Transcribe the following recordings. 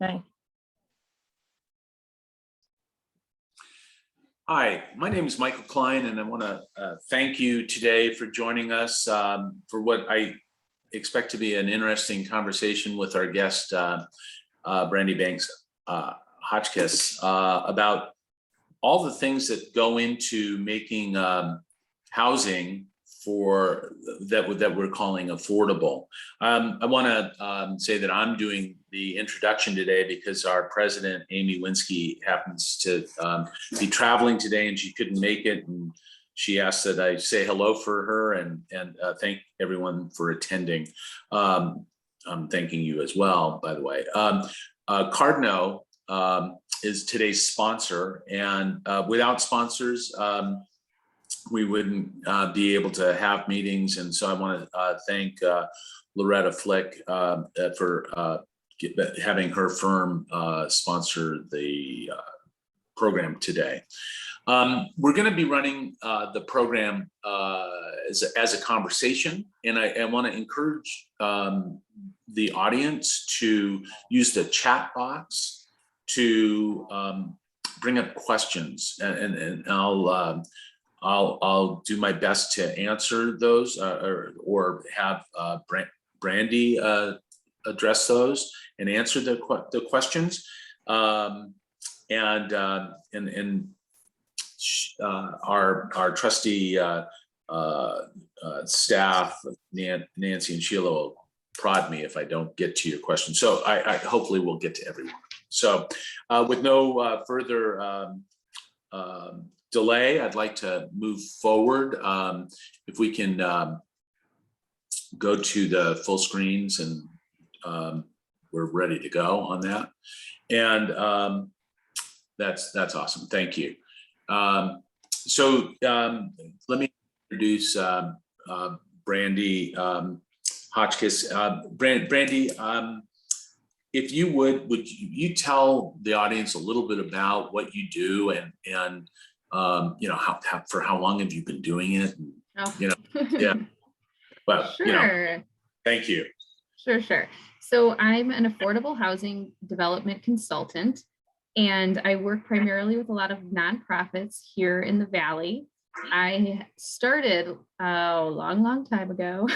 Okay. Hi, my name is Michael Klein, and I want to thank you today for joining us for what I expect to be an interesting conversation with our guest, Brandy Banks Hotchkiss, about all the things that go into making housing for that we're calling affordable. I want to say that I'm doing the introduction today because our president, Amy Winsky, happens to be traveling today and she couldn't make it. And she asked that I say hello for her and thank everyone for attending. I'm thanking you as well, by the way. Cardno is today's sponsor, and without sponsors, we wouldn't be able to have meetings. And so I want to thank Loretta Flick for having her firm sponsor the program today. We're going to be running the program as a conversation, and I want to encourage the audience to use the chat box to bring up questions, and I'll do my best to answer those or have Brandy address those and answer the questions. Our trustee staff, Nancy and Sheila, will prod me if I don't get to your question. So I hopefully will get to everyone. So with no further delay, I'd like to move forward. If we can go to the full screens, and we're ready to go on that. And that's awesome. Thank you. So let me introduce Brandy Hotchkiss. Brandy, if you would you tell the audience a little bit about what you do and you know, for how long have you been doing it? And, you know, yeah. But Sure. you know, thank you. Sure. So I'm an affordable housing development consultant, and I work primarily with a lot of nonprofits here in the Valley. I started a long time ago,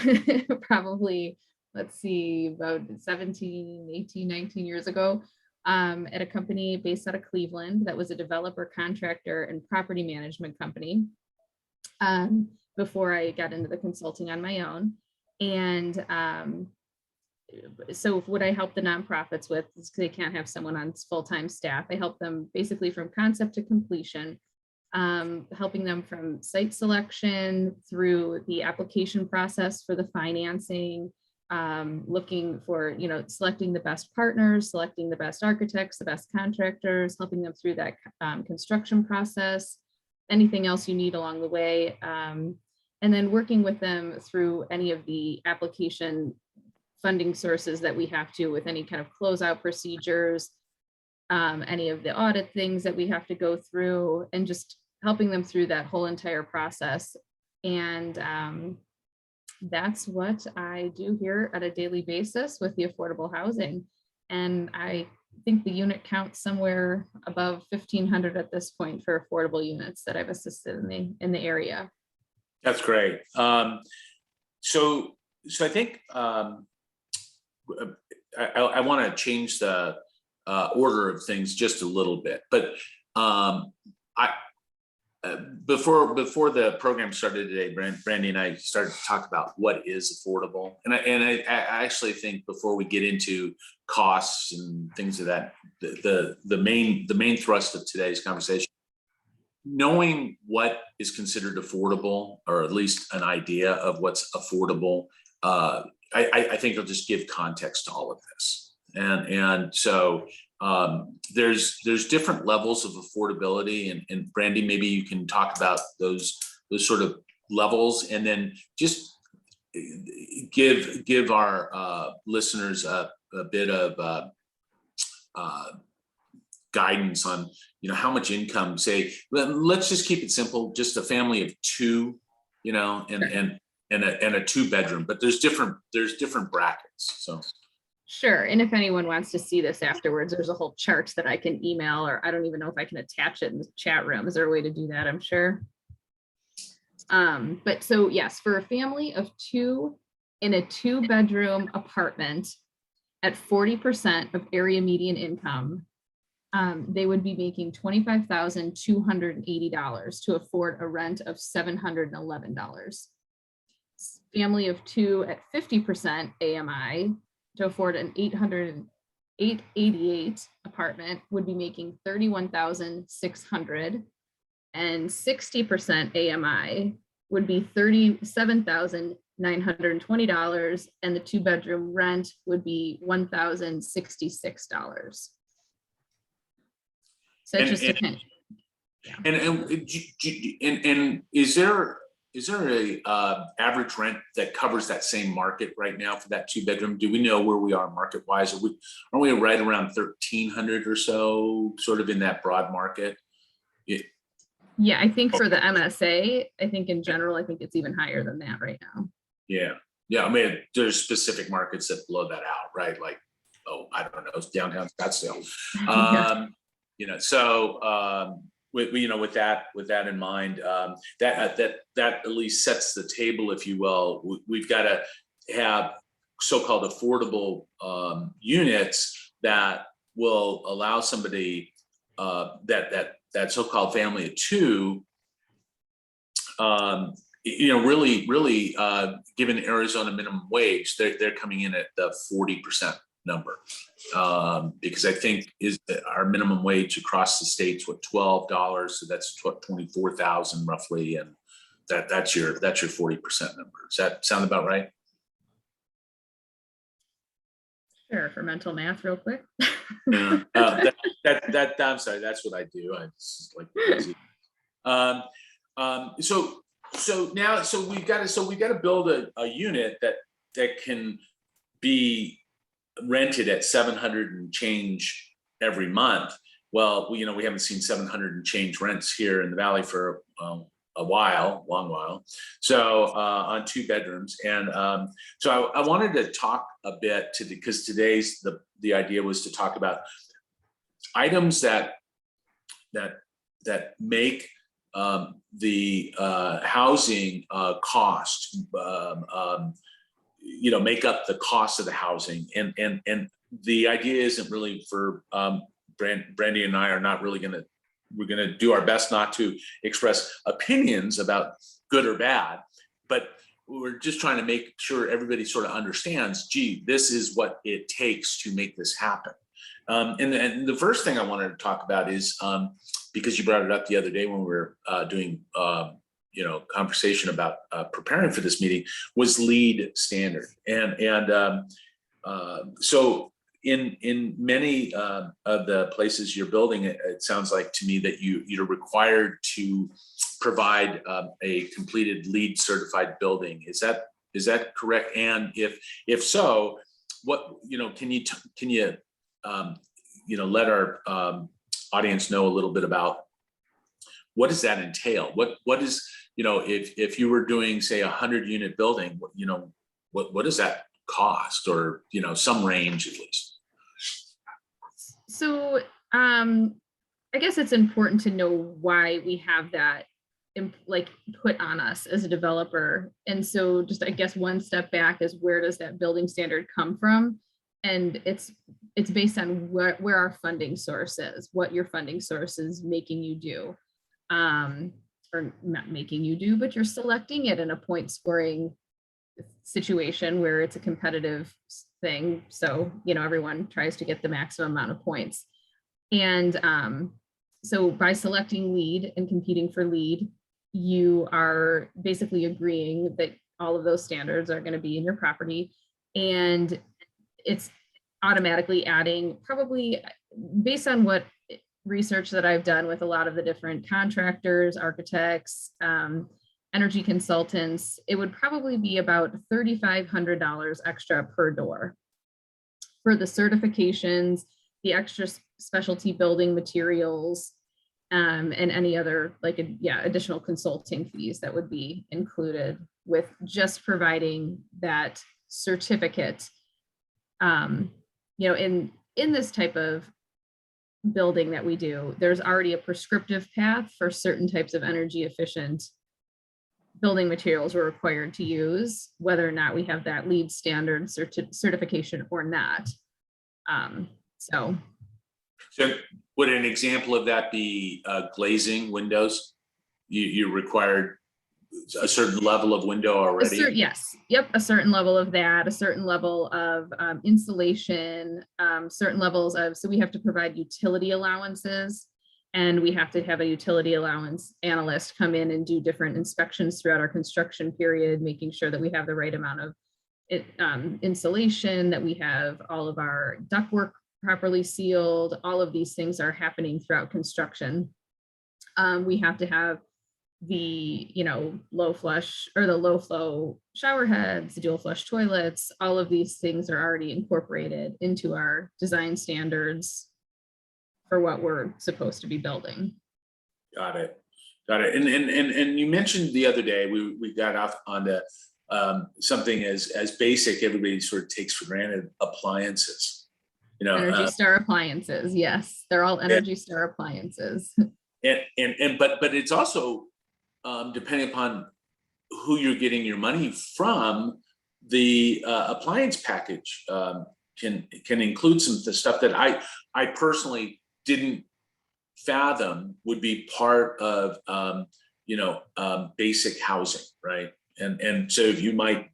probably, let's see, about 17, 18, 19 years ago, at a company based out of Cleveland that was a developer, contractor, and property management company, before I got into the consulting on my own. And so what I help the nonprofits with is they can't have someone on full-time staff. I help them basically from concept to completion, helping them from site selection through the application process for the financing, looking for, you know, selecting the best partners, selecting the best architects, the best contractors, helping them through that construction process, anything else you need along the way, and then working with them through any of the application funding sources that we have to, with any kind of closeout procedures, any of the audit things that we have to go through, and just helping them through that whole entire process. And that's what I do here at a daily basis with the affordable housing. And I think the unit count's somewhere above 1,500 at this point for affordable units that I've assisted in the area. That's great. So I think I want to change the order of things just a little bit, but before the program started today, Brandy and I started to talk about what is affordable, and I actually think before we get into costs and things of that, the main thrust of today's conversation, knowing what is considered affordable, or at least an idea of what's affordable, I think it'll just give context to all of this. And so there's different levels of affordability, and Brandy, maybe you can talk about those sort of levels, and then just give our listeners a bit of guidance on, you know, how much income, say, let's just keep it simple, just a family of two, you know, and a 2-bedroom, but there's different brackets. So Sure. And if anyone wants to see this afterwards, there's a whole chart that I can email, or I don't even know if I can attach it in the chat room. Is there a way to do that? I'm sure. But so yes, for a family of 2 in a 2-bedroom apartment at 40% of area median income, they would be making $25,280 to afford a rent of $711. Family of 2 at 50% AMI to afford an 888 apartment would be making $31,600, and 60% AMI would be $37,920, and the 2-bedroom rent would be $1,066. So And- just a and- hint. And is there a average rent that covers that same market right now for that 2-bedroom? Do we know where we are market wise? Aren't we right around 1,300 or so, sort of in that broad market? Yeah, I think for the MSA, I think in general, I think it's even higher than that right now. Yeah. I mean, there's specific markets that blow that out, right? Like, I don't know, downtown Scottsdale. With that in mind, that at least sets the table, if you will. We've got to have so-called affordable units that will allow somebody that so-called family of 2, really given Arizona minimum wage, they're coming in at the 40% number, because I think our minimum wage across the state's $12, so that's $24,000 roughly, and that's your 40% number. Does that sound about right? Sure, for mental math real quick. Yeah. I'm sorry, that's what I do. I just like crazy. So we've got to build a unit that can be rented at 700 and change every month. Well, we haven't seen 700 and change rents here in the Valley for a long while. So on 2 bedrooms, and so I wanted to talk a bit because today's the idea was to talk about items that make the housing cost, make up the cost of the housing, and the idea isn't really for Brandy and I are not really we're going to do our best not to express opinions about good or bad, but we're just trying to make sure everybody sort of understands, gee, this is what it takes to make this happen. And the first thing I wanted to talk about is, because you brought it up the other day when we were doing conversation about preparing for this meeting, was LEED standard. So in many of the places you're building, it sounds like to me that you're required to provide a completed LEED certified building. Is that correct? And if so, what can you let our audience know a little bit about what does that entail? What is if you were doing, say, 100-unit building, what does that cost, or some range at least? So I guess it's important to know why we have that put on us as a developer. And so just, I guess, one step back is, where does that building standard come from? And it's based on where our funding source is, what your funding source is making you do, or not making you do, but you're selecting it in a point scoring situation where it's a competitive thing. So, everyone tries to get the maximum amount of points. And so by selecting LEED and competing for LEED, you are basically agreeing that all of those standards are going to be in your property, and it's automatically adding, probably based on what research that I've done with a lot of the different contractors, architects, energy consultants, it would probably be about $3,500 extra per door for the certifications, the extra specialty building materials, and any other additional consulting fees that would be included with just providing that certificate You know, in this type of building that we do, there's already a prescriptive path for certain types of energy efficient building materials we're required to use, whether or not we have that LEED standard certification or not. So would an example of that be glazing windows? You required a certain level of window already? Yes, yep, a certain level of that, a certain level of insulation, certain levels of, so we have to provide utility allowances, and we have to have a utility allowance analyst come in and do different inspections throughout our construction period, making sure that we have the right amount of insulation, that we have all of our ductwork properly sealed. All of these things are happening throughout construction. We have to have the, you know, low flush or the low flow shower heads, dual flush toilets. All of these things are already incorporated into our design standards for what we're supposed to be building. Got it. And you mentioned the other day, we got off onto something as basic, everybody sort of takes for granted, appliances. You know, Energy Star appliances. Yes, they're all Energy Star appliances. But it's also depending upon who you're getting your money from, the appliance package can include some of the stuff that I personally didn't fathom would be part of basic housing, right? And so if you might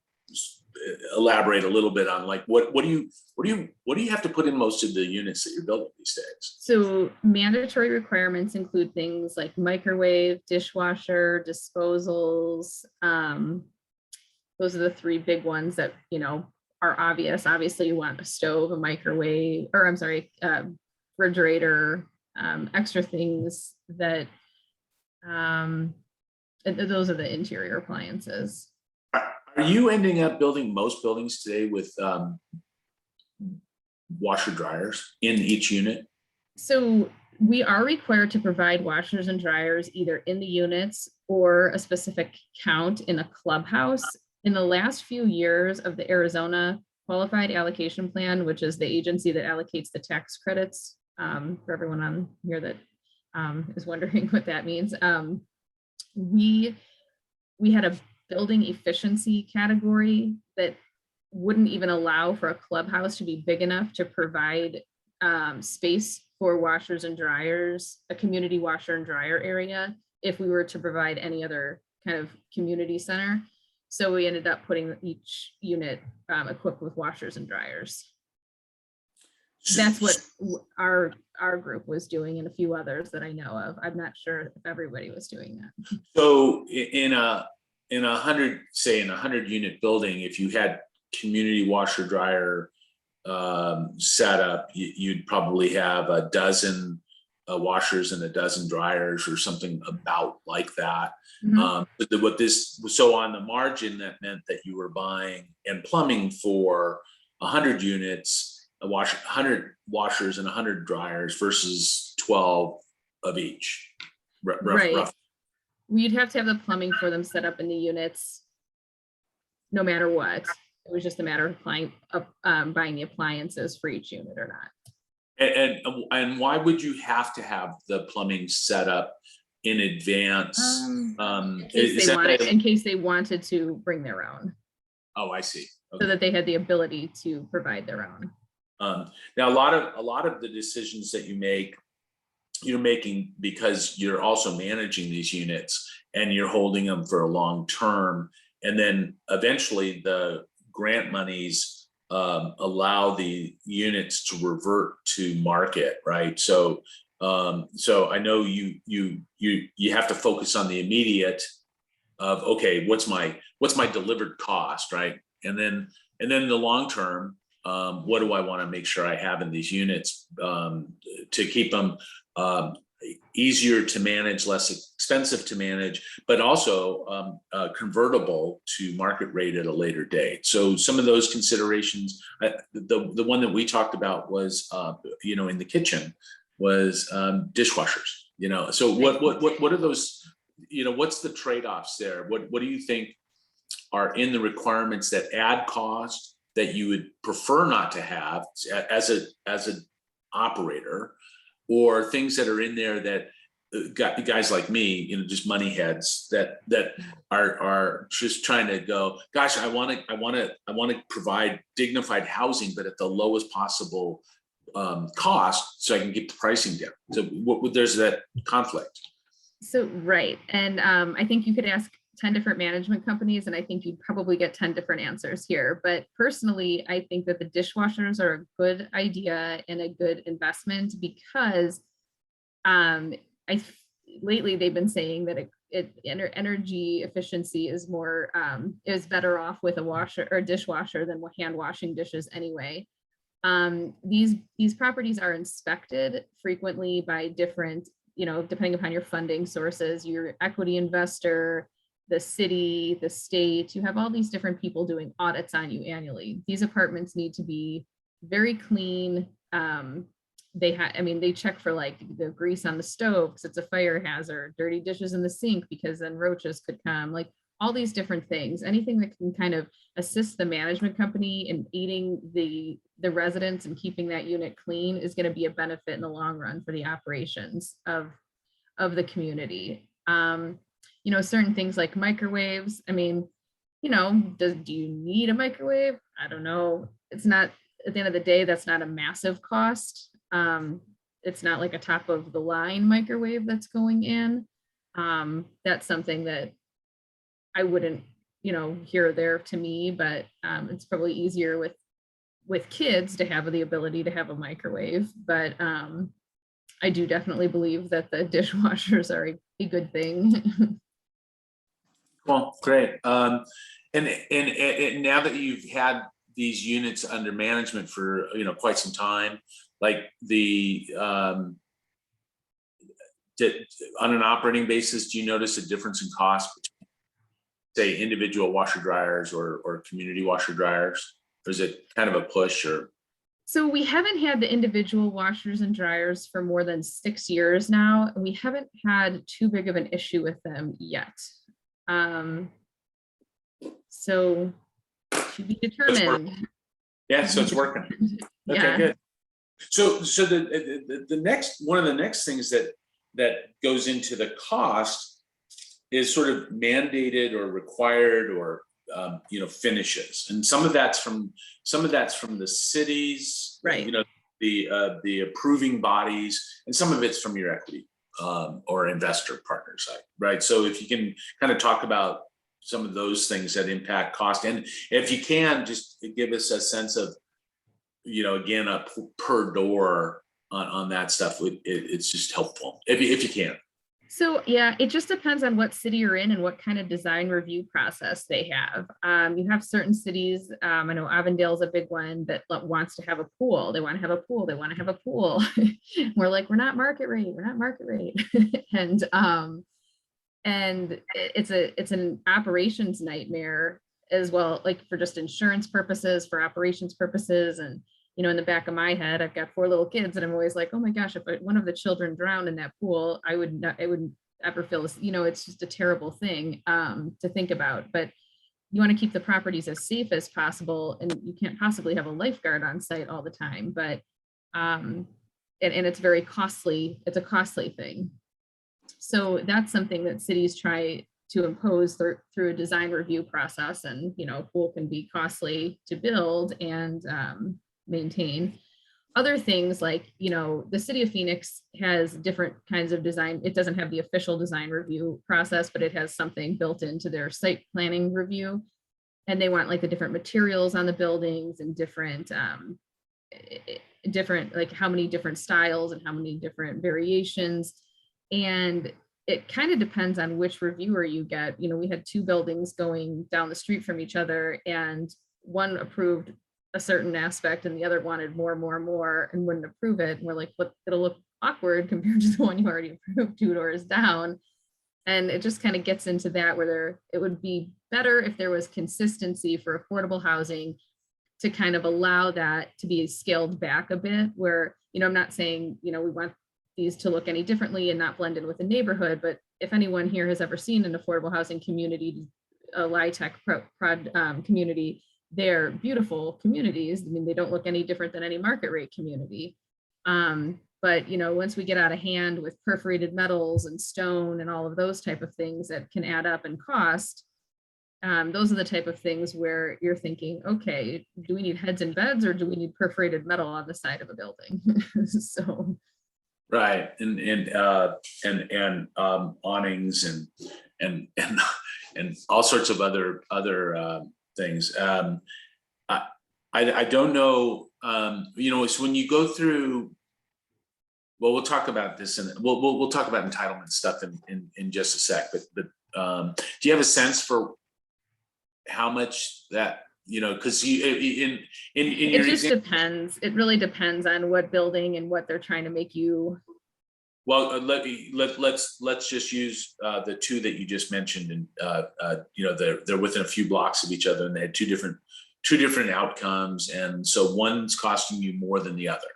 elaborate a little bit on like what do you have to put in most of the units that you're building these days? So mandatory requirements include things like microwave, dishwasher, disposals. Those are the three big ones that, you know, are obvious. Obviously you want a stove, a microwave, or I'm sorry, refrigerator, extra things that those are the interior appliances. Are you ending up building most buildings today with washer dryers in each unit? So we are required to provide washers and dryers either in the units or a specific count in a clubhouse. In the last few years of the Arizona Qualified Allocation Plan, which is the agency that allocates the tax credits, for everyone on here that is wondering what that means, we had a building efficiency category that wouldn't even allow for a clubhouse to be big enough to provide space for washers and dryers, a community washer and dryer area, if we were to provide any other kind of community center. So we ended up putting each unit equipped with washers and dryers. That's what our group was doing, and a few others that I know of. I'm not sure if everybody was doing that. So in a 100 unit building, if you had community washer dryer setup, you'd probably have a dozen washers and a dozen dryers or something about like that. Mm-hmm. So on the margin, that meant that you were buying and plumbing for 100 units, 100 washers and 100 dryers versus 12 of each. Right. We'd have to have the plumbing for them set up in the units no matter what. It was just a matter of buying the appliances for each unit or not. And why would you have to have the plumbing set up in advance? In case they wanted to bring their own. Oh, I see. Okay. So that they had the ability to provide their own. Now, a lot of the decisions that you're making because you're also managing these units and you're holding them for a long term, and then eventually the grant monies allow the units to revert to market, right? So I know you have to focus on the immediate of, okay, what's my delivered cost, right? And then the long term, what do I want to make sure I have in these units to keep them easier to manage, less expensive to manage, but also convertible to market rate at a later date. So some of those considerations, the one that we talked about was, in the kitchen was dishwashers. So what are those? What's the trade-offs there? What do you think are in the requirements that add cost that you would prefer not to have as an operator, or things that are in there that guys like me, just money heads that are just trying to go, gosh, I want to provide dignified housing, but at the lowest possible cost, so I can get the pricing down. So there's that conflict. So, right. And I think you could ask 10 different management companies, and I think you'd probably get 10 different answers here. But personally, I think that the dishwashers are a good idea and a good investment, because lately they've been saying that energy efficiency is more is better off with a washer or dishwasher than hand washing dishes anyway. These properties are inspected frequently by different, depending upon your funding sources, your equity investor, the city, the state. You have all these different people doing audits on you annually. These apartments need to be very clean. They check for like the grease on the stove because it's a fire hazard, dirty dishes in the sink because then roaches could come, like all these different things. Anything that can kind of assist the management company in aiding the residents and keeping that unit clean is going to be a benefit in the long run for the operations of the community. Certain things like microwaves. Do you need a microwave? I don't know. It's not, at the end of the day, that's not a massive cost. It's not like a top of the line microwave that's going in. That's something that I wouldn't, here or there to me, but it's probably easier with kids to have the ability to have a microwave. But I do definitely believe that the dishwashers are a good thing. Well, great. And now that you've had these units under management for quite some time, like on an operating basis, do you notice a difference in cost between, say, individual washer dryers or community washer dryers? Or is it kind of a push? Or so we haven't had the individual washers and dryers for more than 6 years now, and we haven't had too big of an issue with them yet. So to be determined. Yeah, so it's working. Okay, yeah. Good. So the next one of the next things that goes into the cost is sort of mandated or required or finishes, and some of that's from the cities, right? The approving bodies, and some of it's from your equity or investor partner side, right? So if you can kind of talk about some of those things that impact cost, and if you can just give us a sense of, again, a per door on that stuff, it's just helpful if you can. So yeah, it just depends on what city you're in and what kind of design review process they have. You have certain cities, I know Avondale's a big one that wants to have a pool. They want to have a pool. They want to have a pool. We're like, we're not market rate. We're not market rate. And it's an operations nightmare as well, like for just insurance purposes, for operations purposes. And, in the back of my head, I've got 4 little kids and I'm always like, oh my gosh, if one of the children drowned in that pool, I wouldn't ever feel this, it's just a terrible thing to think about. But you want to keep the properties as safe as possible, and you can't possibly have a lifeguard on site all the time, but and it's very costly. It's a costly thing. So that's something that cities try to impose through a design review process. And, pool can be costly to build and maintain. Other things like, the city of Phoenix has different kinds of design. It doesn't have the official design review process, but it has something built into their site planning review. And they want like the different materials on the buildings and different, like how many different styles and how many different variations. And it kind of depends on which reviewer you get. We had 2 buildings going down the street from each other, and one approved a certain aspect and the other wanted more and wouldn't approve it. And we're like, but it'll look awkward compared to the one you already approved 2 doors down. And it just kind of gets into that where it would be better if there was consistency for affordable housing to kind of allow that to be scaled back a bit, where, I'm not saying, we want these to look any differently and not blend in with the neighborhood. But if anyone here has ever seen an affordable housing community, a LAI community, they're beautiful communities. I mean, they don't look any different than any market rate community. But you know, once we get out of hand with perforated metals and stone and all of those type of things that can add up in cost, those are the type of things where you're thinking, okay, do we need heads and beds, or do we need perforated metal on the side of a building? So right, and awnings and all sorts of other things. I don't know. You know, it's when you go through. Well, we'll talk about this, and we'll talk about entitlement stuff in just a sec. But do you have a sense for how much that, you know, because you in it just depends. It really depends on what building and what they're trying to make you. Well, let's just use the two that you just mentioned, and you know, they're within a few blocks of each other, and they had two different outcomes, and so one's costing you more than the other.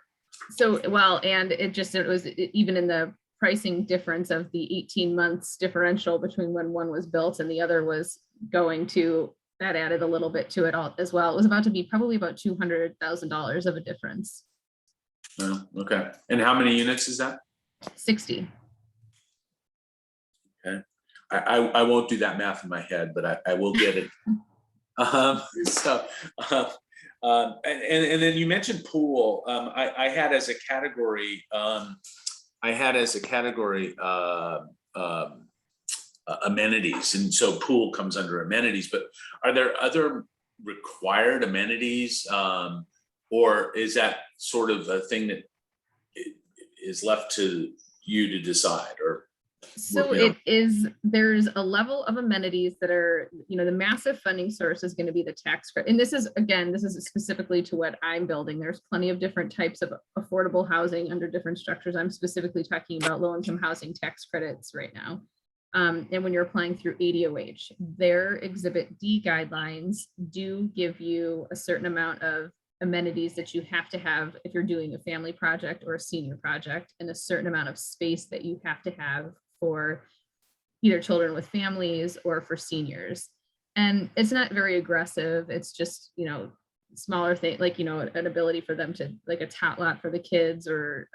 So, well, and it was even in the pricing difference of the 18 months differential between when one was built and the other was going to, that added a little bit to it all as well. It was about to be probably about $200,000 of a difference. Oh, okay. And how many units is that? 60. Okay. I won't do that math in my head, but I will get it. And then you mentioned pool. I had as a category. Amenities, and so pool comes under amenities. But are there other required amenities, or is that sort of a thing that is left to you to decide? Or so it is, there's a level of amenities that are, you know, the massive funding source is going to be the tax credit. And this is, again, this is specifically to what I'm building. There's plenty of different types of affordable housing under different structures. I'm specifically talking about low-income housing tax credits right now. And when you're applying through ADOH, their Exhibit D guidelines do give you a certain amount of amenities that you have to have if you're doing a family project or a senior project, and a certain amount of space that you have to have for either children with families or for seniors. And it's not very aggressive. It's just, you know, smaller thing, like, you know, an ability for them to, like a tot lot for the kids, or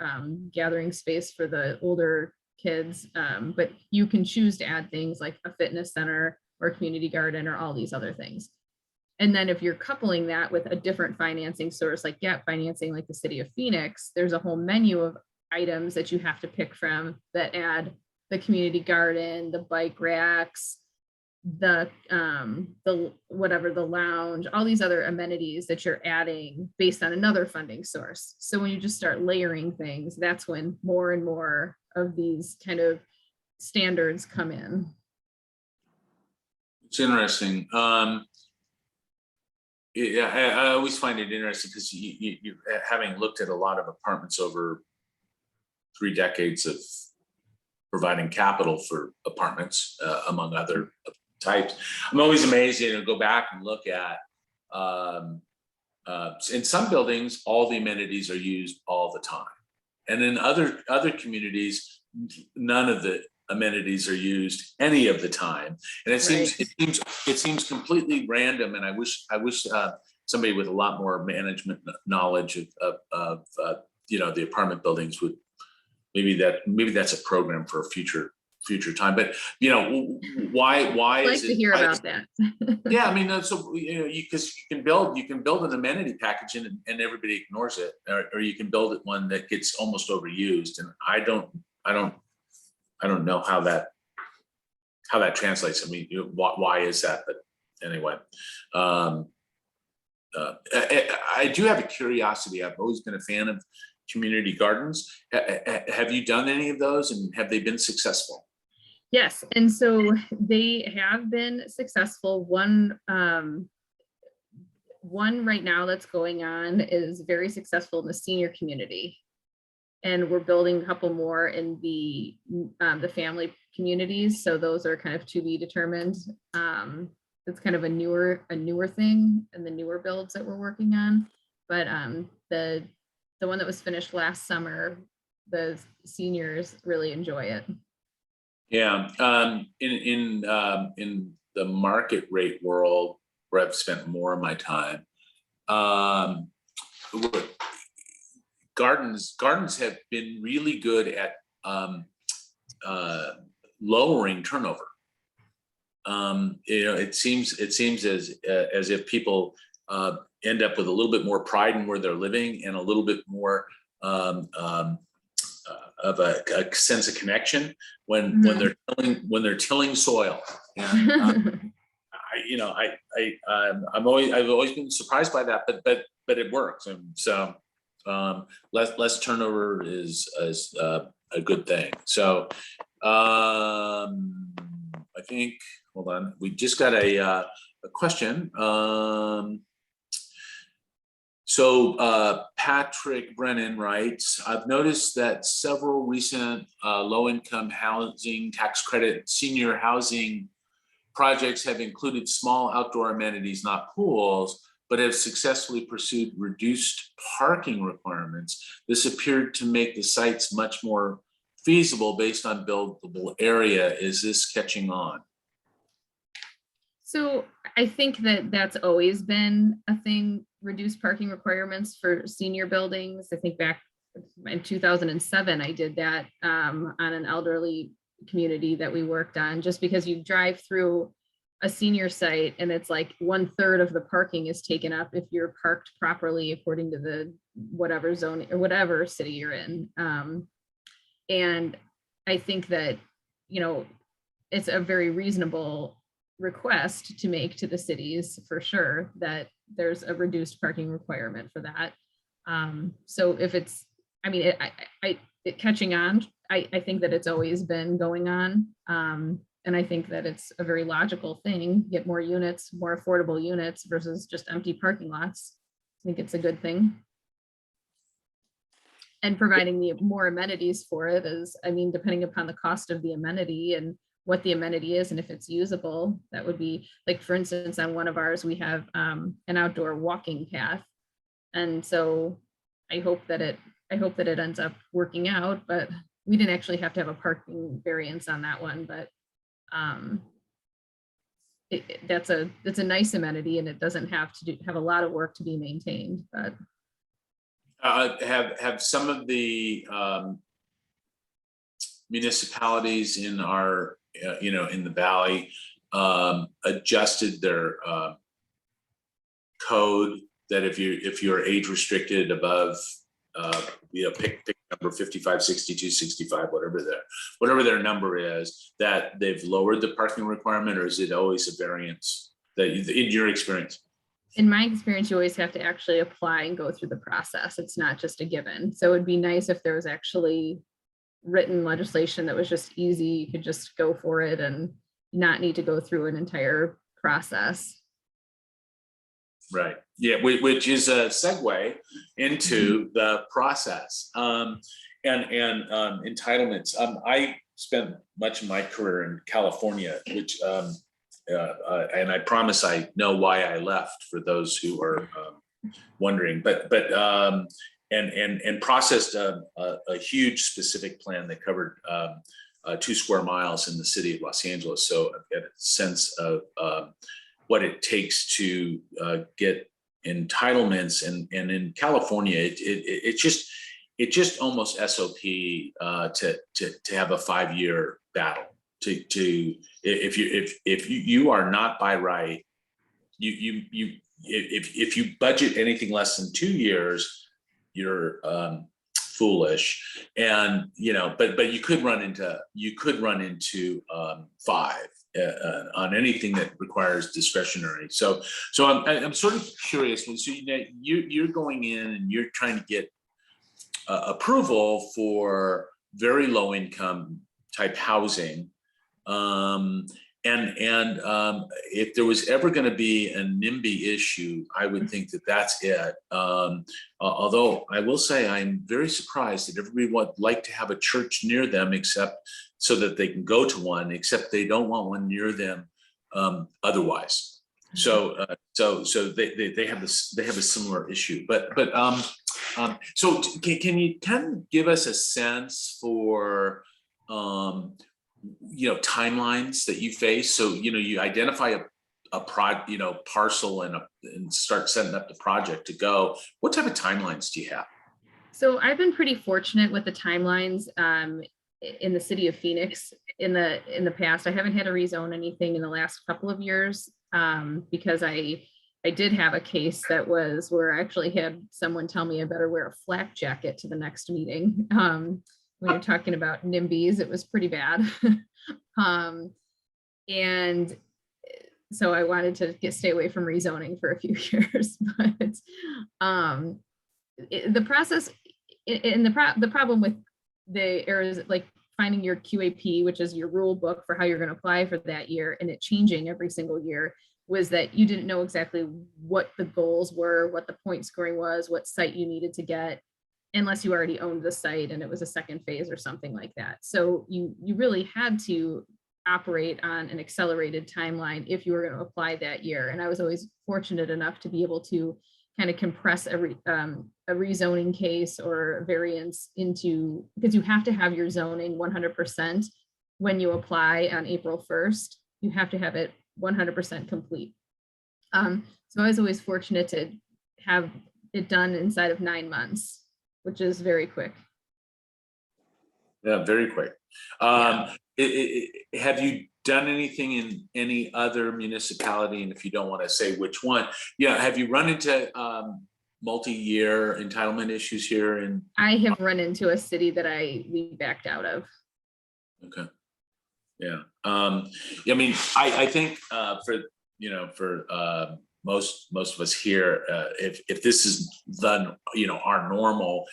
gathering space for the older kids. But you can choose to add things like a fitness center or a community garden or all these other things. And then if you're coupling that with a different financing source, like gap financing, like the city of Phoenix, there's a whole menu of items that you have to pick from that add the community garden, the bike racks, the whatever, the lounge, all these other amenities that you're adding based on another funding source. So when you just start layering things, that's when more and more of these kind of standards come in. It's interesting. Yeah, I always find it interesting because you having looked at a lot of apartments over 3 decades of providing capital for apartments, among other types. I'm always amazed, you know, go back and look at, in some buildings, all the amenities are used all the time. And in other communities, none of the amenities are used any of the time. And it seems completely random. And I wish somebody with a lot more management knowledge of you know, the apartment buildings would, maybe that's a program for a future time. But you know, why I'd like to hear about that. Yeah, I mean, so you know, because you can build an amenity package and everybody ignores it, or you can build it one that gets almost overused. And I don't know how that translates. I mean, you know, why is that? But anyway, I do have a curiosity. I've always been a fan of community gardens. Have you done any of those, and have they been successful? Yes, and so they have been successful. One right now that's going on is very successful in the senior community, and we're building a couple more in the family communities. So those are kind of to be determined. It's kind of a newer thing, and the newer builds that we're working on. But the one that was finished last summer, the seniors really enjoy it. Yeah, in the market rate world, where I've spent more of my time. Gardens have been really good at lowering turnover. It seems as if people end up with a little bit more pride in where they're living and a little bit more of a sense of connection when they're tilling soil. And I've always been surprised by that, but it works, and so less turnover is a good thing. So I think, hold on, we just got a question. So Patrick Brennan writes, I've noticed that several recent low-income housing tax credit senior housing projects have included small outdoor amenities, not pools, but have successfully pursued reduced parking requirements. This appeared to make the sites much more feasible based on buildable area. Is this catching on? So I think that that's always been a thing, reduced parking requirements for senior buildings. I think back in 2007, I did that on an elderly community that we worked on, just because you drive through a senior site and it's like 1/3 of the parking is taken up if you're parked properly according to the whatever zone or whatever city you're in. And I think that, it's a very reasonable request to make to the cities, for sure, that there's a reduced parking requirement for that. So if it's, it catching on, I think that it's always been going on. And I think that it's a very logical thing, get more units, more affordable units versus just empty parking lots. I think it's a good thing. And providing the more amenities for it is, depending upon the cost of the amenity and what the amenity is and if it's usable, that would be like, for instance, on one of ours, we have an outdoor walking path. And so I hope that it ends up working out, but we didn't actually have to have a parking variance on that one, but that's a nice amenity and it doesn't have to have a lot of work to be maintained. But have some of the municipalities in our in the valley adjusted their code that if you're age restricted above pick number 55, 62, 65, whatever their number is, that they've lowered the parking requirement, or is it always a variance that in your experience? In my experience, you always have to actually apply and go through the process. It's not just a given. So it'd be nice if there was actually written legislation that was just easy. You could just go for it and not need to go through an entire process. Right. Yeah, which is a segue into the process and entitlements. I spent much of my career in California, which and I promise I know why I left for those who are wondering, but and processed a huge specific plan that covered 2 square miles in the city of Los Angeles. So I've got a sense of what it takes to get entitlements, and in California, it's just almost SOP to have a 5-year battle. If you are not by right, if you budget anything less than 2 years, you're foolish. And but you could run into 5 on anything that requires discretionary. So I'm sort of curious. So you're going in and you're trying to get approval for very low income type housing. If there was ever going to be a NIMBY issue, I would think that that's it. Although I will say I'm very surprised that everybody would like to have a church near them, except so that they can go to one, except they don't want one near them otherwise. So they have a similar issue. So can you kind of give us a sense for timelines that you face? So you identify parcel and start setting up the project to go, what type of timelines do you have? So I've been pretty fortunate with the timelines in the city of Phoenix in the past. I haven't had to rezone anything in the last couple of years because I did have a case that was where I actually had someone tell me I better wear a flak jacket to the next meeting. When you're talking about NIMBYs, it was pretty bad. And so I wanted to stay away from rezoning for a few years, but the process and the problem with the errors, like finding your QAP, which is your rule book for how you're going to apply for that year, and it changing every single year, was that you didn't know exactly what the goals were, what the point scoring was, what site you needed to get, unless you already owned the site and it was a second phase or something like that. So you really had to operate on an accelerated timeline if you were going to apply that year. And I was always fortunate enough to be able to kind of compress a rezoning case or a variance into, because you have to have your zoning 100% when you apply on April 1st, you have to have it 100% complete. So I was always fortunate to have it done inside of 9 months, which is very quick. Yeah, very quick. Have you done anything in any other municipality? And if you don't want to say which one, have you run into multi-year entitlement issues here? I have run into a city that we backed out of. Okay. Yeah. I mean, I think for most of us here, if this is our normal,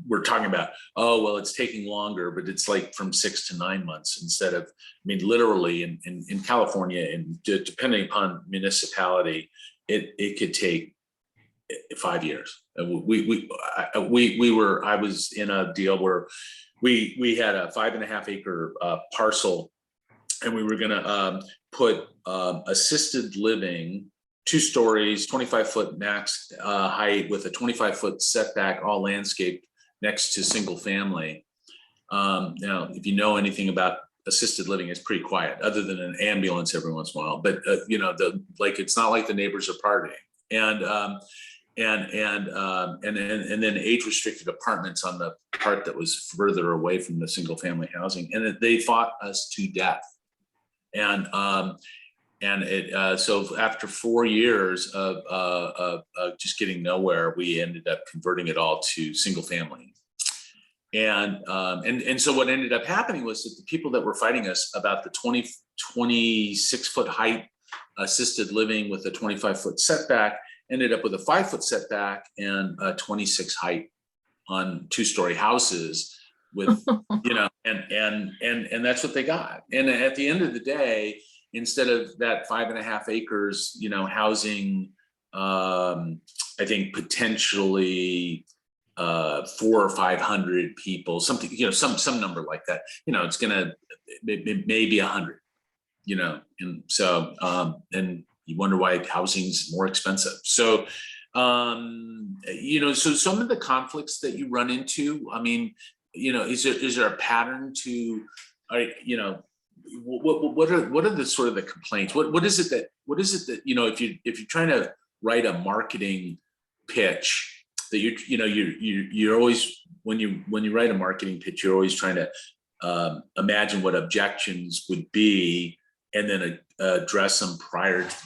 we're talking about, oh, well, it's taking longer, but it's like from 6 to 9 months instead of, I mean, literally in California, and depending upon municipality, it could take 5 years. I was in a deal where we had a 5.5 acre parcel, and we were going to put assisted living, 2 stories, 25-foot max height with a 25-foot setback, all landscaped next to single family. Now, if you know anything about assisted living, it's pretty quiet, other than an ambulance every once in a while. But it's not like the neighbors are partying. And then age-restricted apartments on the part that was further away from the single family housing, and they fought us to death. So after 4 years of just getting nowhere, we ended up converting it all to single family. And so what ended up happening was that the people that were fighting us about the 26-foot height assisted living with a 25-foot setback ended up with a 5-foot setback and a 26 height on 2-story houses with, and that's what they got. And at the end of the day, instead of that 5.5 acres, housing, I think potentially 400 or 500 people, something, some number like that, it's gonna maybe 100, and so, and you wonder why housing's more expensive. So, so some of the conflicts that you run into, I mean, is there a pattern to, what are the sort of the complaints? What is it that if you're trying to write a marketing pitch, that you're always, when you write a marketing pitch, you're always trying to imagine what objections would be and then address them prior to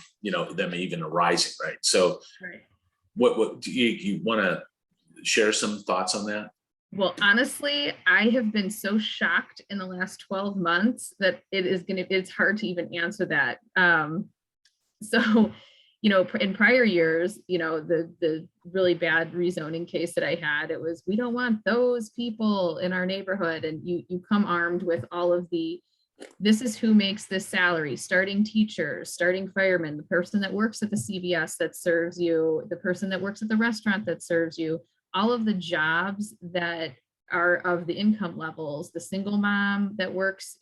them even arising, right? So right. What do you want to share some thoughts on that? Well, honestly, I have been so shocked in the last 12 months that it's hard to even answer that. So, in prior years, the really bad rezoning case that I had, it was, we don't want those people in our neighborhood. And you come armed with all of this is who makes this salary, starting teachers, starting firemen, the person that works at the CVS that serves you, the person that works at the restaurant that serves you, all of the jobs that are of the income levels, the single mom that works,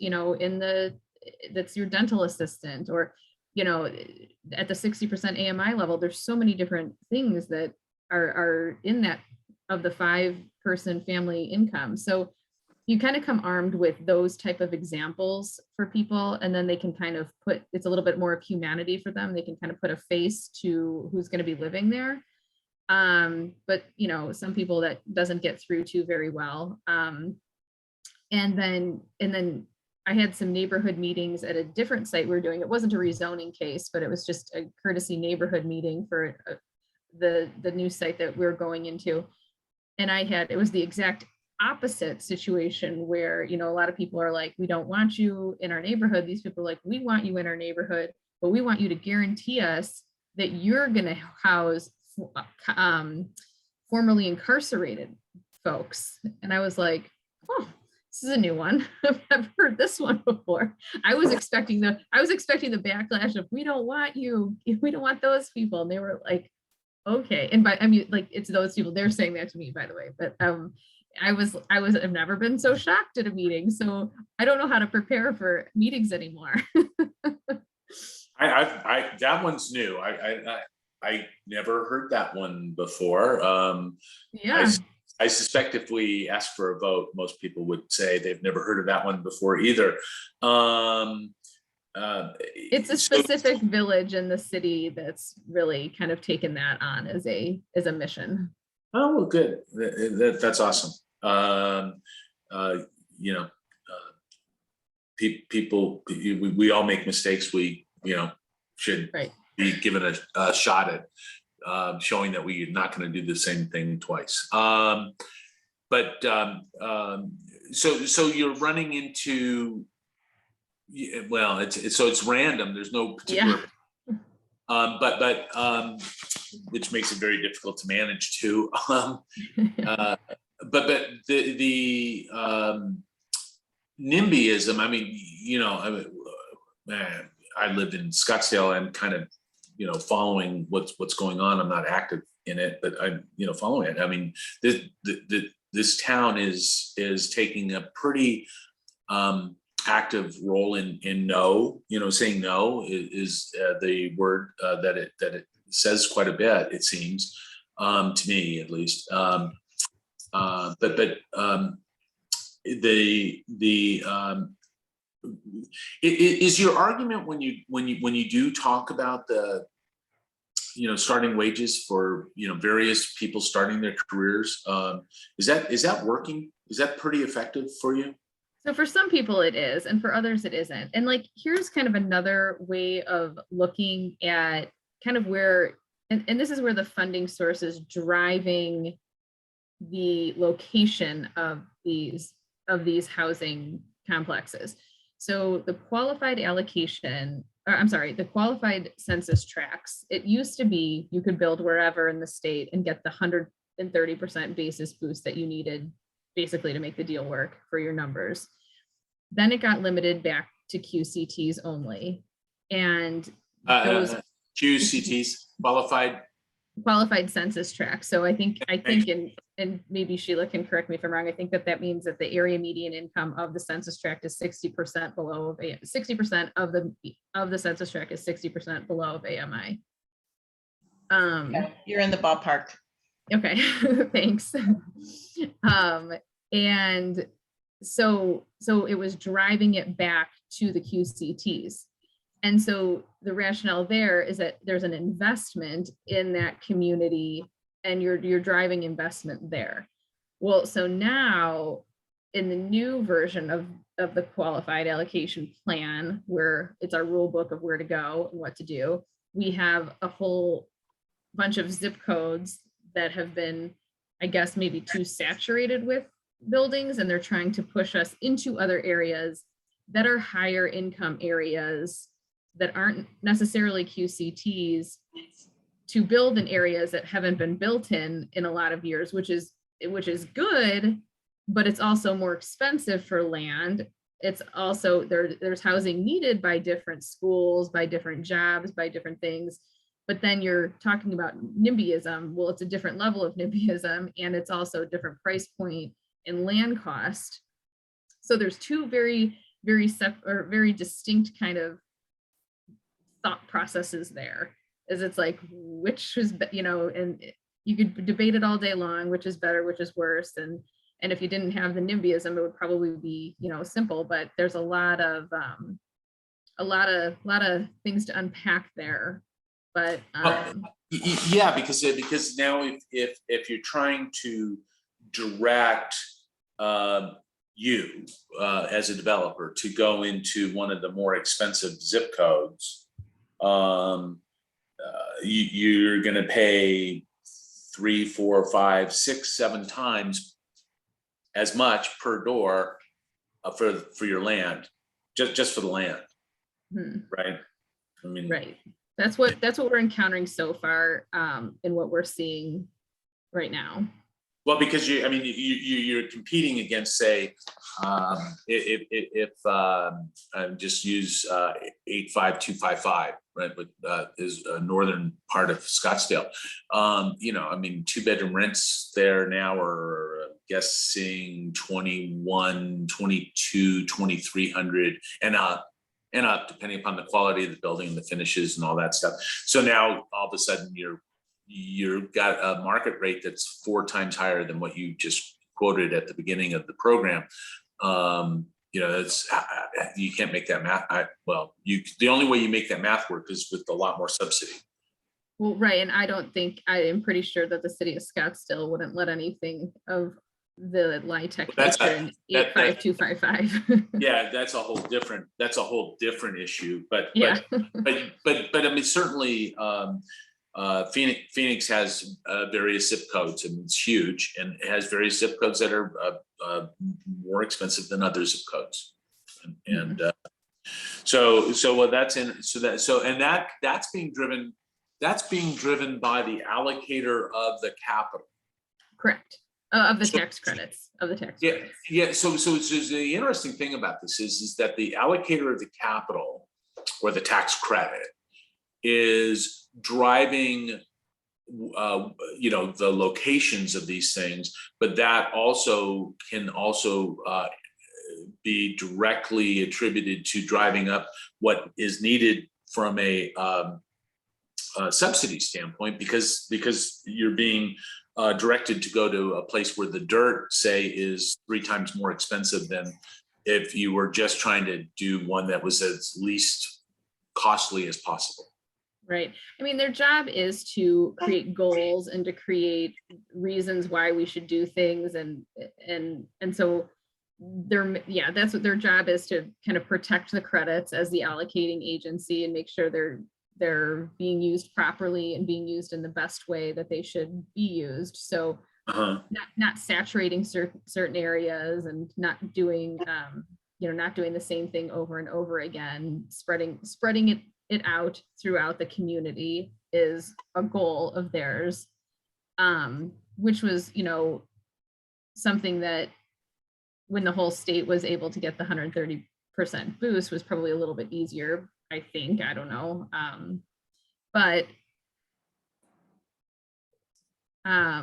that's your dental assistant, or, at the 60% AMI level, there's so many different things that are in that of the 5-person family income. So you kind of come armed with those type of examples for people, and then they can kind of put, it's a little bit more of humanity for them. They can kind of put a face to who's going to be living there. But you know, some people that doesn't get through to very well. And then I had some neighborhood meetings at a different site we were doing. It wasn't a rezoning case, but it was just a courtesy neighborhood meeting for the new site that we're going into. And it was the exact opposite situation where, you know, a lot of people are like, we don't want you in our neighborhood. These people are like, we want you in our neighborhood, but we want you to guarantee us that you're going to house formerly incarcerated folks. And I was like, oh, this is a new one. I've never heard this one before. I was expecting the backlash of, we don't want you, we don't want those people. And they were like, okay. And I mean, like, it's those people, they're saying that to me, by the way, but I've never been so shocked at a meeting. So I don't know how to prepare for meetings anymore. That one's new. I never heard that one before. Yeah. I suspect if we ask for a vote, most people would say they've never heard of that one before either. It's a specific village in the city that's really kind of taken that on as a mission. Oh, well, good. That's awesome. You know, people, we all make mistakes. We, you know, should be given a shot at showing that we're not going to do the same thing twice. So you're running into, well, it's random. There's no particular, which makes it very difficult to manage too. But the NIMBYism, I mean, you know, I lived in Scottsdale and kind of, you know, following what's going on. I'm not active in it, but I'm, you know, following it. I mean, this town is taking a pretty active role in no, you know, saying no is the word that it says quite a bit, it seems, to me at least. Is your argument when you do talk about the, you know, starting wages for, you know, various people starting their careers, is that working? Is that pretty effective for you? So for some people it is, and for others it isn't. And like, here's kind of another way of looking at kind of where, and this is where the funding source is driving the location of these housing complexes. So the qualified allocation, the qualified census tracts, it used to be you could build wherever in the state and get the 130% basis boost that you needed basically to make the deal work for your numbers. Then it got limited back to QCTs only. And those QCTs, qualified census tracts. So I think and maybe Sheila can correct me if I'm wrong, I think that means that the area median income of the census tract is 60% below 60% of the census tract is 60% below of AMI. Yeah, you're in the ballpark. Okay, thanks. And so it was driving it back to the QCTs. And so the rationale there is that there's an investment in that community and you're driving investment there. Well, so now in the new version of the qualified allocation plan, where it's our rule book of where to go and what to do, we have a whole bunch of zip codes that have been, I guess, maybe too saturated with buildings, and they're trying to push us into other areas that are higher income areas that aren't necessarily QCTs, to build in areas that haven't been built in a lot of years, which is good, but it's also more expensive for land. It's also there's housing needed by different schools, by different jobs, by different things. But then you're talking about NIMBYism. Well, it's a different level of NIMBYism, and it's also a different price point in land cost. So there's two very distinct kind of thought processes there. Is it's like, which is, you know, and you could debate it all day long, which is better, which is worse. And And if you didn't have the NIMBYism, it would probably be, simple, but there's a lot of things to unpack there. But yeah, because now if you're trying to direct you as a developer to go into one of the more expensive zip codes, you're going to pay 3, 4, 5, 6, 7 times as much per door for your land, just for the land, right? I mean, right. That's what we're encountering so far, in what we're seeing right now. Well, because you're competing against, say, if just use 85255, right, with is a northern part of Scottsdale. 2-bedroom rents there now are, I'm guessing, 21, 22, 2,300 and up, depending upon the quality of the building and the finishes and all that stuff. So now all of a sudden you've got a market rate that's 4 times higher than what you just quoted at the beginning of the program. It's you can't make that math. The only way you make that math work is with a lot more subsidy. Well, right, and I am pretty sure that the city of Scottsdale wouldn't let anything of the LAI technician 85255. Yeah, that's a whole different issue. But yeah. but I mean, certainly Phoenix has various zip codes, and it's huge, and it has various zip codes that are more expensive than other zip codes, and that's being driven by the allocator of the capital. Correct. Of the tax credits. Credits. Yeah. So the interesting thing about this is that the allocator of the capital, or the tax credit, is driving the locations of these things, but that also can be directly attributed to driving up what is needed from a subsidy standpoint, because you're being directed to go to a place where the dirt, say, is 3 times more expensive than if you were just trying to do one that was as least costly as possible. Right. I mean, their job is to create goals and to create reasons why we should do things. And so that's what their job is, to kind of protect the credits as the allocating agency and make sure they're being used properly and being used in the best way that they should be used. So not saturating certain areas, and not doing, not doing the same thing over and over again. Spreading it out throughout the community is a goal of theirs, which was, something that when the whole state was able to get the 130% boost was probably a little bit easier, I think. I don't know. But I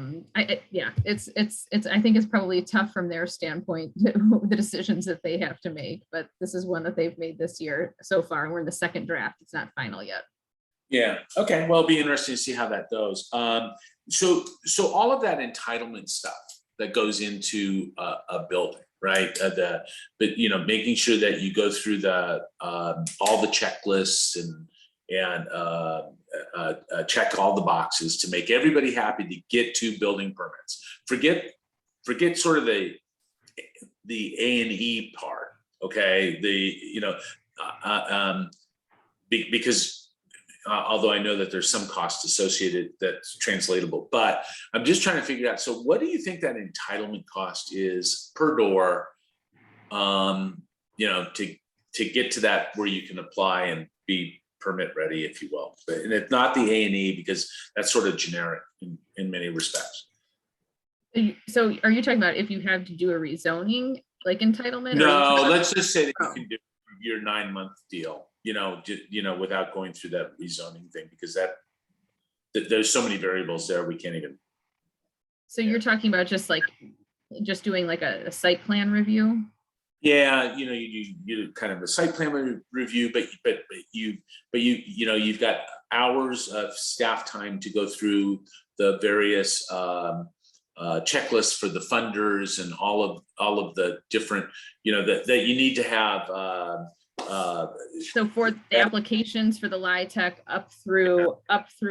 think it's probably tough from their standpoint, the decisions that they have to make, but this is one that they've made this year so far, and we're in the second draft. It's not final yet. Yeah. Okay. Well, it'll be interesting to see how that goes. So all of that entitlement stuff that goes into a building, right? Making sure that you go through all the checklists and check all the boxes to make everybody happy to get to building permits. Forget sort of the A&E part, okay? Because although I know that there's some cost associated that's translatable, but I'm just trying to figure out, so what do you think that entitlement cost is per door, to get to that where you can apply and be permit ready, if you will, and it's not the A&E, because that's sort of generic in many respects. So are you talking about if you have to do a rezoning, like entitlement? No, let's just say that you can do your 9-month deal, without going through that rezoning thing, because there's so many variables there, we can't even. So you're talking about just doing like a site plan review? Yeah, you do kind of a site plan review, but you've got hours of staff time to go through the various checklists for the funders and all of the different, that you need to have. So for the applications for the LAI up through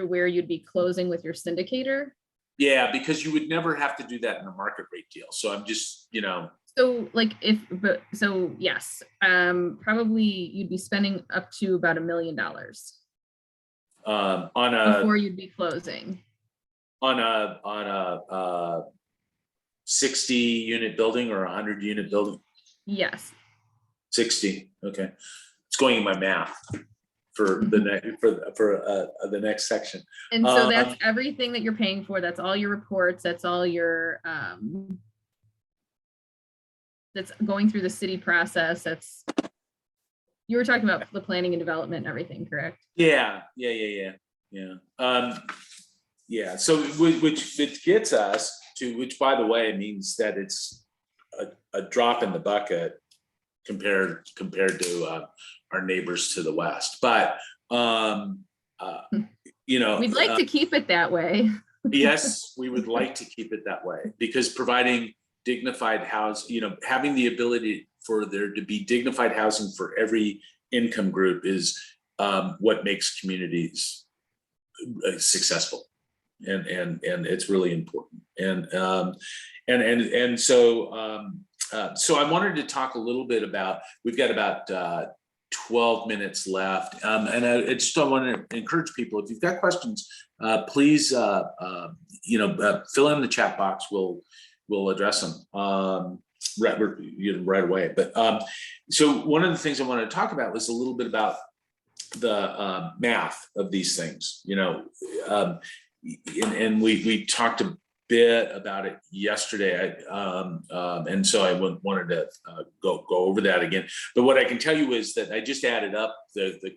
where you'd be closing with your syndicator? Yeah, because you would never have to do that in a market rate deal. So I'm just, So like yes, probably you'd be spending up to about $1 million before you'd be closing. On a 60 unit building or 100 unit building? Yes. 60. Okay. It's going in my math for the next section. And so that's everything that you're paying for. That's all your reports. That's all your that's going through the city process. You were talking about the planning and development and everything, correct? Yeah. So which gets us to, which by the way means that it's a drop in the bucket compared to our neighbors to the west. But we'd like to keep it that way. Yes, we would like to keep it that way, because providing dignified housing, having the ability for there to be dignified housing for every income group is what makes communities successful, and it's really important. So I wanted to talk a little bit about. We've got about 12 minutes left, and I just want to encourage people, if you've got questions, please fill in the chat box. We'll address them right away. But so one of the things I wanted to talk about was a little bit about the math of these things, and we talked a bit about it yesterday, and so I wanted to go over that again. But what I can tell you is that I just added up the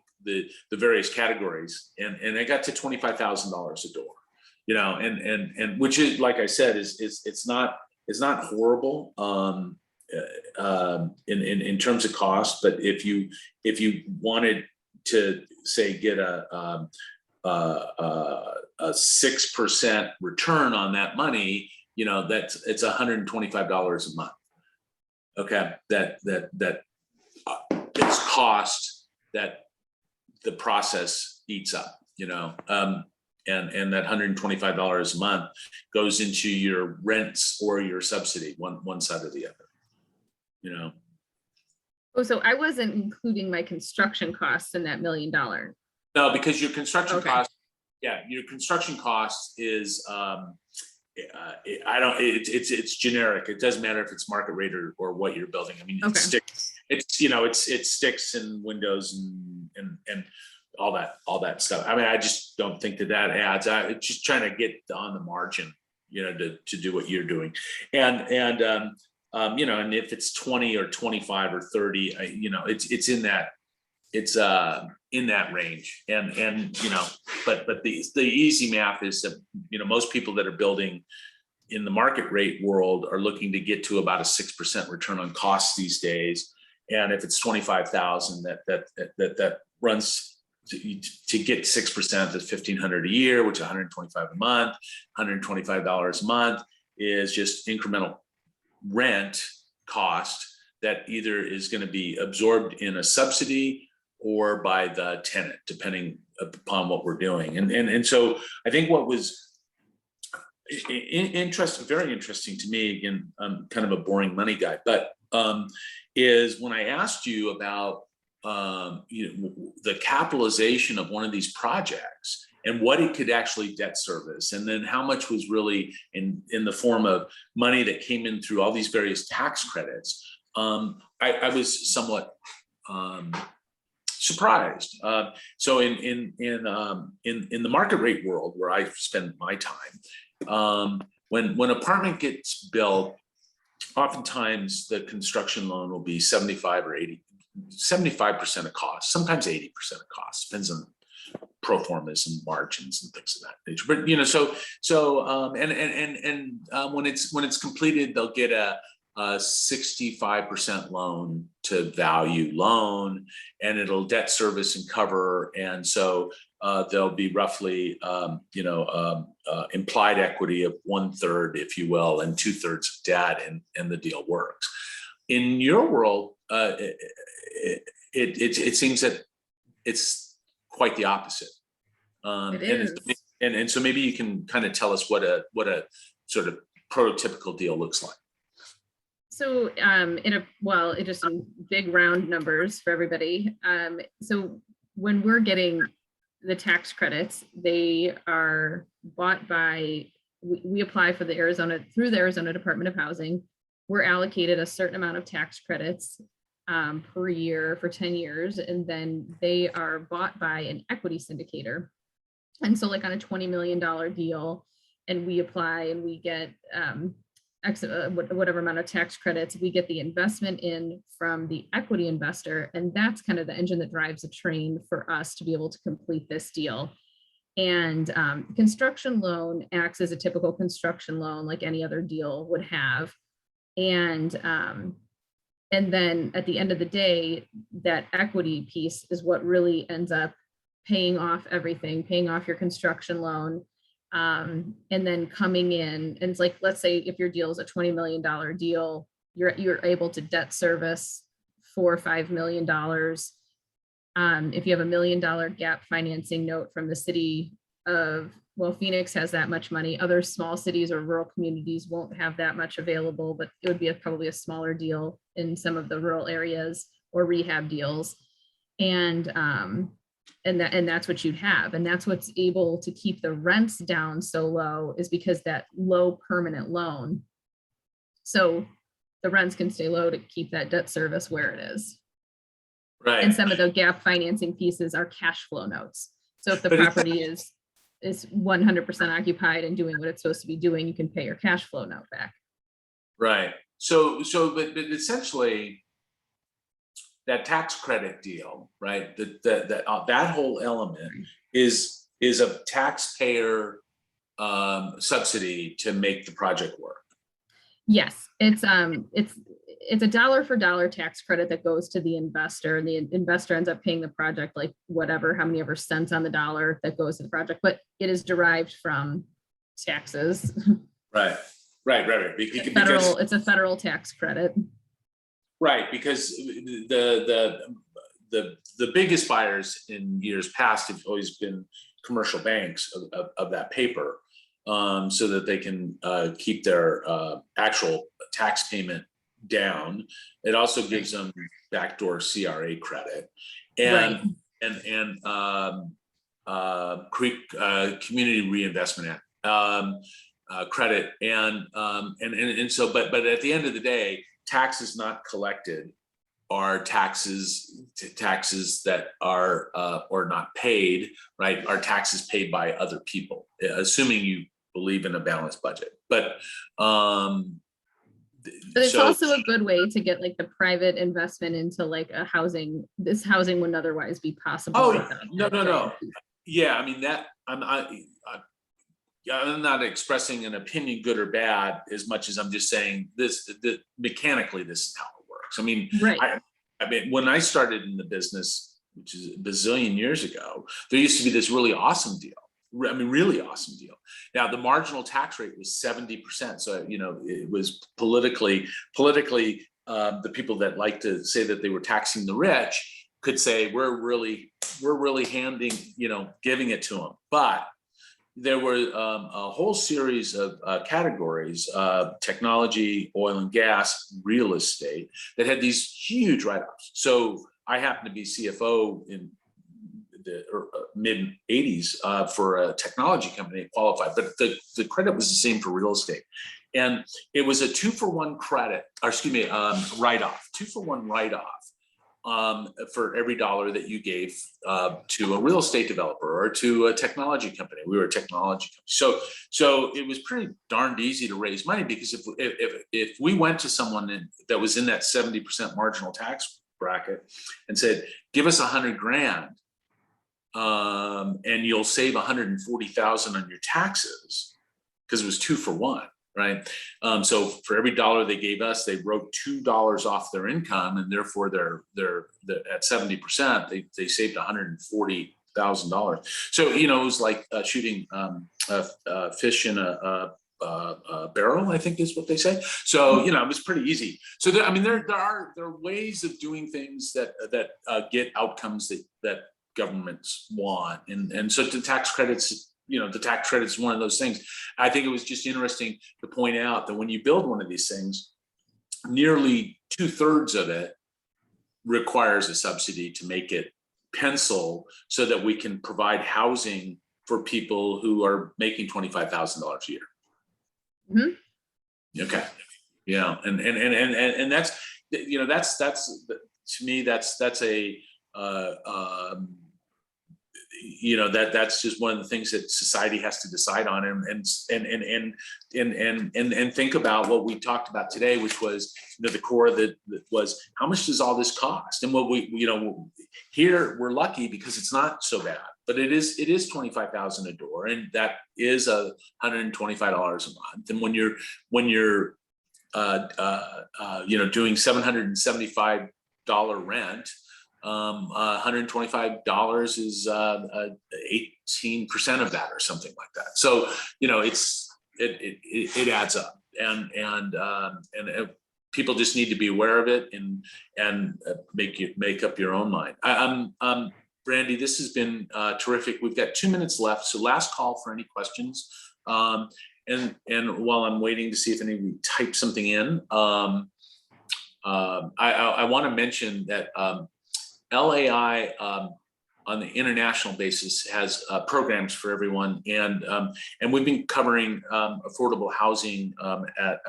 various categories, and I got to $25,000 a door, and which is, like I said, it's not horrible in terms of cost. But if you wanted to say get a 6% return on that money, it's $125 a month. Okay, that it's cost that the process eats up, and that $125 a month goes into your rents or your subsidy, one side or the other, Oh, so I wasn't including my construction costs in that $1 million. No, because your construction cost, your construction cost is, it's generic. It doesn't matter if it's market rate or what you're building. I mean, it sticks and windows and all that stuff. I mean, I just don't think that adds. It's just trying to get on the margin, to do what you're doing, and if it's 20 or 25 or 30, it's in that. It's in that range, and but the easy math is that most people that are building in the market rate world are looking to get to about a 6% return on costs these days, and if it's 25,000, that runs to get 6% is $1,500 a year, which is $125 a month. $125 a month is just incremental rent cost that either is going to be absorbed in a subsidy or by the tenant, depending upon what we're doing. And so I think what was very interesting to me, again, I'm kind of a boring money guy, but is when I asked you about the capitalization of one of these projects and what it could actually debt service, and then how much was really in the form of money that came in through all these various tax credits. I was somewhat surprised. So in the market rate world where I spend my time, when apartment gets built, oftentimes the construction loan will be 75% of cost, sometimes 80% of cost, depends on pro formas and margins and things of that nature. But when it's completed, they'll get a 65% loan to value loan, and it'll debt service and cover. And so there'll be roughly, implied equity of 1/3, if you will, and 2/3 of debt, and the deal works. In your world, it seems that it's quite the opposite. It is. And so maybe you can kind of tell us what a sort of prototypical deal looks like. So it just in big round numbers for everybody. So when we're getting the tax credits, they are bought by, we apply for through the Arizona Department of Housing. We're allocated a certain amount of tax credits per year for 10 years, and then they are bought by an equity syndicator. And so like on a $20 million deal, and we apply and we get whatever amount of tax credits, we get the investment in from the equity investor. And that's kind of the engine that drives the train for us to be able to complete this deal. And construction loan acts as a typical construction loan like any other deal would have. And then at the end of the day, that equity piece is what really ends up paying off everything, paying off your construction loan. And then coming in, and it's like, let's say if your deal is a $20 million deal, you're able to debt service $4 or $5 million. If you have $1 million gap financing note from the city of, well, Phoenix has that much money. Other small cities or rural communities won't have that much available, but it would be probably a smaller deal in some of the rural areas or rehab deals. And that's what you'd have. And that's what's able to keep the rents down so low, is because that low permanent loan. So the rents can stay low to keep that debt service where it is. Right. And some of the gap financing pieces are cash flow notes. So if the property is 100% occupied and doing what it's supposed to be doing, you can pay your cash flow note back. But essentially, that tax credit deal, right? That whole element is a taxpayer subsidy to make the project work. Yes, it's a dollar for dollar tax credit that goes to the investor, and the investor ends up paying the project like whatever, how many ever cents on the dollar that goes to the project, but it is derived from taxes. Right. It's a federal tax credit. Right, because the biggest buyers in years past have always been commercial banks of that paper, so that they can keep their actual tax payment down. It also gives them backdoor CRA credit and Community Reinvestment Act credit, and so but at the end of the day, taxes not collected are taxes that are or not paid, right? Are taxes paid by other people, assuming you believe in a balanced budget. But it's also a good way to get like the private investment into like a housing. This housing wouldn't otherwise be possible. Oh no. Yeah, I mean that I'm not expressing an opinion, good or bad, as much as I'm just saying this. Mechanically, this is how it works. I mean, right. I mean, when I started in the business, which is a bazillion years ago, there used to be this really awesome deal. I mean, really awesome deal. Now, the marginal tax rate was 70%. So, it was politically, the people that like to say that they were taxing the rich could say, we're really handing, giving it to them. But there were a whole series of categories, technology, oil and gas, real estate, that had these huge write-offs. So I happened to be CFO in the mid 80s for a technology company, qualified, but the credit was the same for real estate. And it was a 2-for-1 credit, or excuse me, write-off, 2-for-1 write-off for every dollar that you gave to a real estate developer or to a technology company. We were a technology company. So it was pretty darned easy to raise money, because if we went to someone that was in that 70% marginal tax bracket and said, give us $100,000 and you'll save $140,000 on your taxes, because it was 2-for-1. Right. So for every dollar they gave us, they wrote $2 off their income, and therefore they're at 70%, they saved $140,000 $25,000. So, you know, it was like shooting fish in a barrel, I think is what they say. So, you know, it was pretty easy. So there, I mean, there are ways of doing things that get outcomes that governments want, and so the tax credits. You know, the tax credit is one of those things. I think it was just interesting to point out that when you build one of these things, nearly 2/3 of it requires a subsidy to make it pencil so that we can provide housing for people who are making $25,000 a year. Mm-hmm. Okay. Yeah. And that's, you know, that's to me, that's a, you know, that's just one of the things that society has to decide on, and think about what we talked about today, which was, you know, the core that was, how much does all this cost? And what we, you know, here we're lucky because it's not so bad, but it is $25,000 a door, and that is $125 a month. And when you're you know, doing $775 rent, $125 is 18% of that or something like that. So, you know, it adds up, and people just need to be aware of it and make up your own mind. Brandy, this has been terrific. We've got 2 minutes left, so last call for any questions. And while I'm waiting to see if anybody types something in, I want to mention that LAI on the international basis has programs for everyone, and we've been covering affordable housing at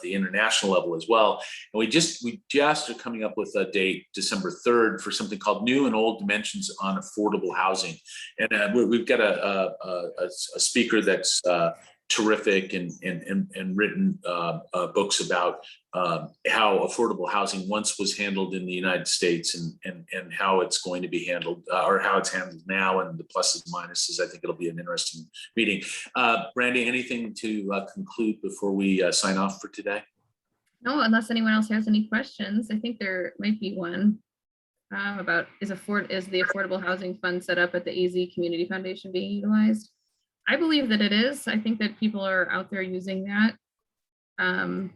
the international level as well. And we just are coming up with a date, December 3rd, for something called New and Old Dimensions on Affordable Housing, and we've got a speaker that's terrific and written books about how affordable housing once was handled in the United States, and how it's going to be handled, or how it's handled now, and the pluses and minuses. I think it'll be an interesting meeting. Brandy, anything to conclude before we sign off for today? No, unless anyone else has any questions. I think there might be one about is the Affordable Housing Fund set up at the AZ Community Foundation being utilized? I believe that it is. I think that people are out there using that. I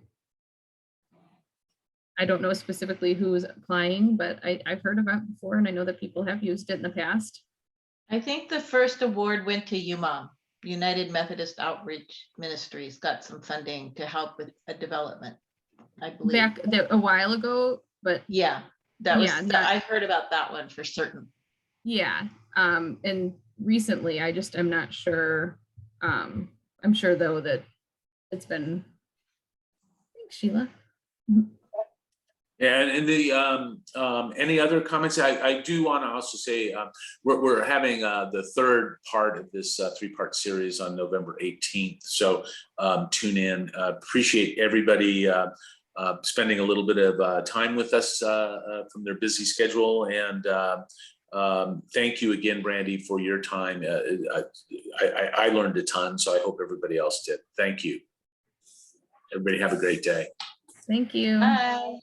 don't know specifically who is applying, but I've heard about it before, and I know that people have used it in the past. I think the first award went to UMOM, United Methodist Outreach Ministries, got some funding to help with a development, I believe. Back a while ago, but yeah, that was, yeah, I heard about that one for certain. Yeah, and recently, I'm not sure. I'm sure though that it's been. Thanks, Sheila. Yeah, and the any other comments? I do want to also say we're having the third part of this 3-part series on November 18th. So tune in. Appreciate everybody spending a little bit of time with us from their busy schedule, and thank you again, Brandy, for your time. I learned a ton, so I hope everybody else did. Thank you. Everybody have a great day. Thank you. Bye.